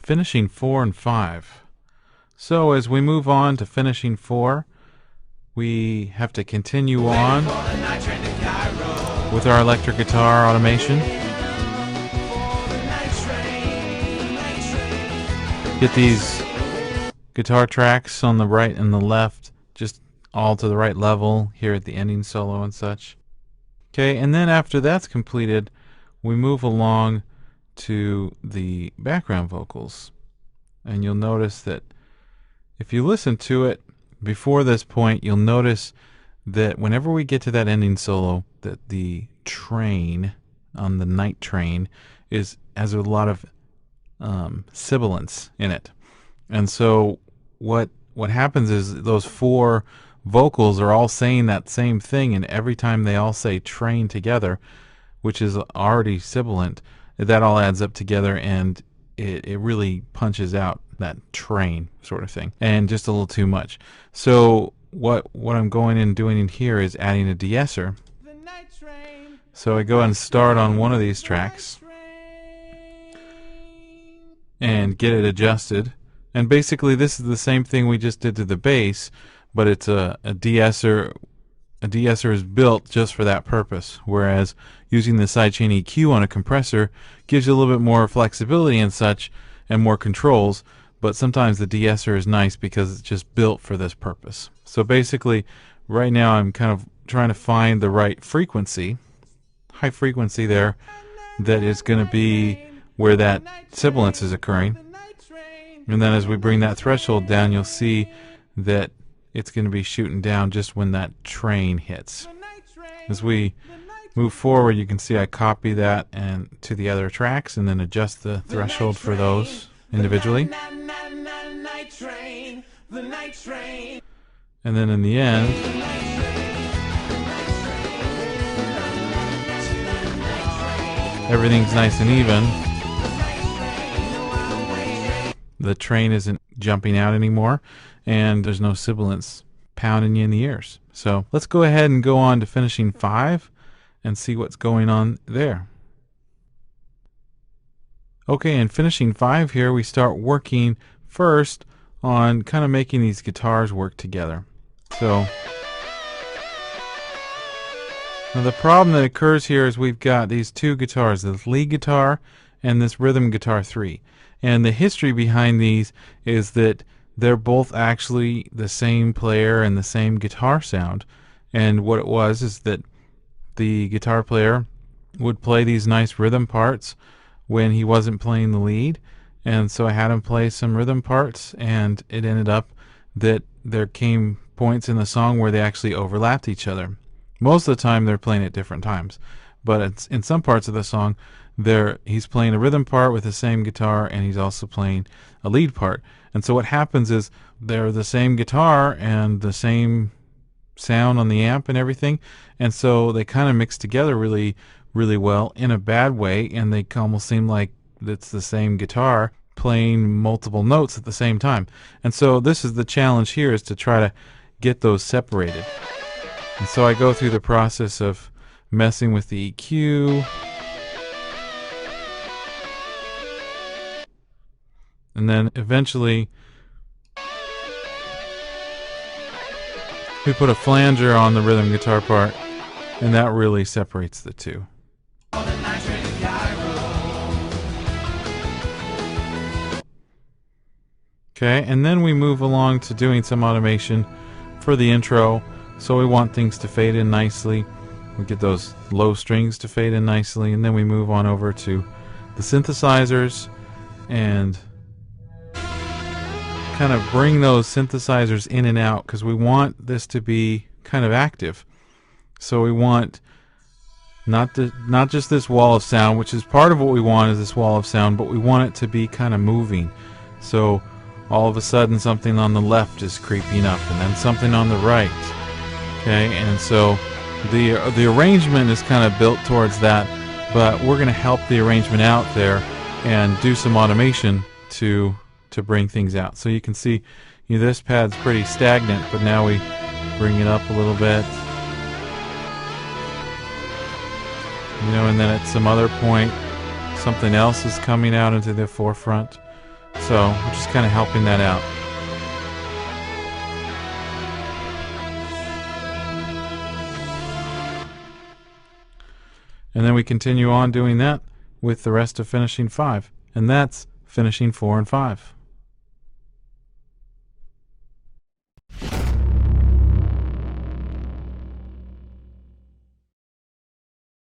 finishing 4 and 5. So as we move on to finishing 4, we have to continue on with our electric guitar automation. Get these guitar tracks on the right and the left just all to the right level here at the ending solo and such. Okay, and then after that's completed, we move along to the background vocals. And you'll notice that if you listen to it before this point, you'll notice that whenever we get to that ending solo, that the train on the night train has a lot of sibilance in it. And so what happens is those 4 vocals are all saying that same thing, and every time they all say train together, which is already sibilant, that all adds up together, and it really punches out that train sort of thing, and just a little too much. So what I'm going and doing in here is adding a de-esser. So I go and start on one of these tracks and get it adjusted, and basically this is the same thing we just did to the bass, but it's a de-esser. A de-esser is built just for that purpose, whereas using the sidechain EQ on a compressor gives you a little bit more flexibility and such, and more controls, but sometimes the de-esser is nice because it's just built for this purpose. So basically, right now I'm kind of trying to find the right frequency, high frequency there, that is going to be where that sibilance is occurring. And then as we bring that threshold down, you'll see that it's going to be shooting down just when that train hits. As we move forward, you can see I copy that and to the other tracks and then adjust the threshold for those individually. And then in the end, everything's nice and even. The train isn't jumping out anymore, and there's no sibilance pounding you in the ears. So let's go ahead and go on to finishing 5 and see what's going on there. Okay, in finishing 5 here, we start working first on kind of making these guitars work together. So now the problem that occurs here is we've got these 2 guitars, this lead guitar and this rhythm guitar 3. And the history behind these is that they're both actually the same player and the same guitar sound. And what it was is that the guitar player would play these nice rhythm parts when he wasn't playing the lead. And so I had him play some rhythm parts, and it ended up that there came points in the song where they actually overlapped each other. Most of the time they're playing at different times, but it's, in some parts of the song, he's playing a rhythm part with the same guitar, and he's also playing a lead part. And so what happens is they're the same guitar and the same sound on the amp and everything, and so they kind of mix together really, really well in a bad way, and they almost seem like it's the same guitar playing multiple notes at the same time. And so this is the challenge here, is to try to get those separated. And so I go through the process of messing with the EQ, and then eventually we put a flanger on the rhythm guitar part, and that really separates the 2. Okay, and then we move along to doing some automation for the intro. So we want things to fade in nicely. We get those low strings to fade in nicely, and then we move on over to the synthesizers and kind of bring those synthesizers in and out, because we want this to be kind of active. So we want not just this wall of sound, which is part of what we want, is this wall of sound, but we want it to be kind of moving. So all of a sudden something on the left is creeping up, and then something on the right. Okay, and so the arrangement is kind of built towards that, but we're going to help the arrangement out there and do some automation to bring things out. So you can see, this pad's pretty stagnant, but now we bring it up a little bit, and then at some other point something else is coming out into the forefront. So we're just kind of helping that out. And then we continue on doing that with the rest of finishing 5. And that's finishing 4 and 5.